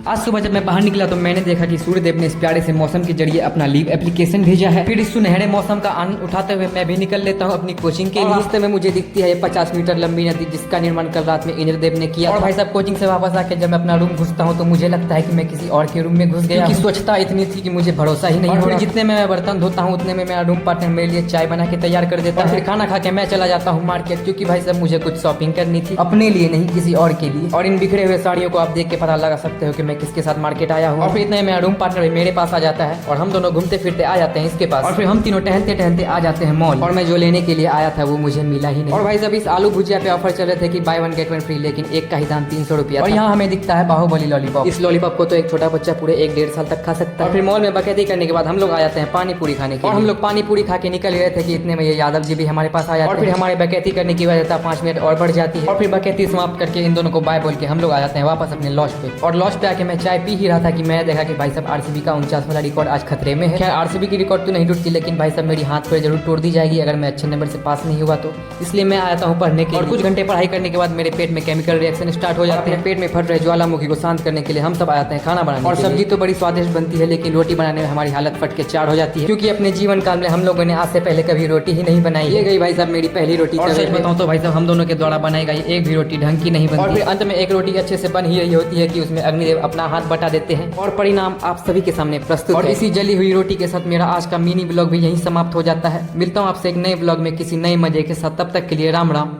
आज सुबह जब मैं बाहर निकला तो मैंने देखा कि सूर्यदेव ने इस प्यारे से मौसम के जरिए अपना लीव एप्लीकेशन भेजा है। फिर इस सुनहरे मौसम का आनंद उठाते हुए मैं भी निकल लेता हूँ अपनी कोचिंग के लिए। रास्ते में मुझे दिखती है ये 50 मीटर लंबी नदी, जिसका निर्माण कल रात में इंद्रदेव ने किया। और भाई साहब कोचिंग से वापस आके जब मैं अपना रूम घुसता हूँ तो मुझे लगता है कि मैं किसी और के रूम में घुस गया। स्वच्छता इतनी थी कि मुझे भरोसा ही नहीं हो। जितने में मैं बर्तन धोता हूँ उतने में मेरा रूम पार्टनर मेरे लिए चाय बना के तैयार कर देता है। फिर खाना खा के मैं चला जाता हूँ मार्केट, क्योंकि भाई साहब मुझे कुछ शॉपिंग करनी थी, अपने लिए नहीं किसी और के लिए। और इन बिखरे हुए साड़ियों को आप देख के पता लगा सकते हो कि मैं किसके साथ मार्केट आया हूँ। और फिर इतने मेरा रूम पार्टनर मेरे पास आ जाता है और हम दोनों घूमते फिरते आ जाते हैं इसके पास। और फिर हम तीनों टहलते टहलते आ जाते हैं मॉल। और मैं जो लेने के लिए आया था वो मुझे मिला ही नहीं। और भाई साहब इस आलू भुजिया पे ऑफर चल रहे थे कि बाय 1 गेट 1 फ्री, लेकिन एक का ही दाम 300 रुपया। और यहाँ हमें दिखता है बाहुबली लॉलीपॉप। इस लॉलीपॉप को तो एक छोटा बच्चा पूरे 1-1.5 साल तक खा सकता है। फिर मॉल में बकैती करने के बाद हम लोग आ जाते हैं पानी पूरी खाने के। और हम लोग पानी पूरी खा के निकल गए थे कि इतने में ये यादव जी भी हमारे पास आ जाते हैं। और फिर हमारे बकैती करने की वजह से 5 मिनट और बढ़ जाती है। और फिर बकैती समाप्त करके इन दोनों को बाय बोल के हम लोग आ जाते हैं वापस अपने लॉज पे। और लॉज पे आके मैं चाय पी ही रहा था कि मैंने देखा कि भाई साहब आरसीबी का 49 वाला रिकॉर्ड आज खतरे में है। खैर आरसीबी की रिकॉर्ड तो नहीं टूटती, लेकिन भाई साहब मेरी हाथ पर जरूर तोड़ दी जाएगी अगर मैं अच्छे नंबर से पास नहीं हुआ तो। इसलिए मैं आया हूँ पढ़ने के लिए। और कुछ घंटे पढ़ाई करने के बाद मेरे पेट में केमिकल रिएक्शन स्टार्ट हो जाते हैं। पेट में फट रहे ज्वालामुखी को शांत करने के लिए हम सब आ जाते हैं खाना बनाने। और सब्जी तो बड़ी स्वादिष्ट बनती है, लेकिन रोटी बनाने में हमारी हालत फट के चार हो जाती है, क्योंकि अपने जीवन काल में हम लोगों ने आज से पहले कभी रोटी ही नहीं बनाई। ये गई भाई साहब मेरी पहली रोटी। और सच बताऊं तो भाई साहब हम दोनों के द्वारा बनाई गई एक भी रोटी ढंग की नहीं बनती। और फिर अंत में एक रोटी अच्छे से बन ही रही होती है कि उसमें अग्निदेव अपना हाथ बटा देते हैं और परिणाम आप सभी के सामने प्रस्तुत। और इसी जली हुई रोटी के साथ मेरा आज का मिनी ब्लॉग भी यहीं समाप्त हो जाता है। मिलता हूँ आपसे एक नए ब्लॉग में किसी नए मजे के साथ। तब तक के लिए राम राम।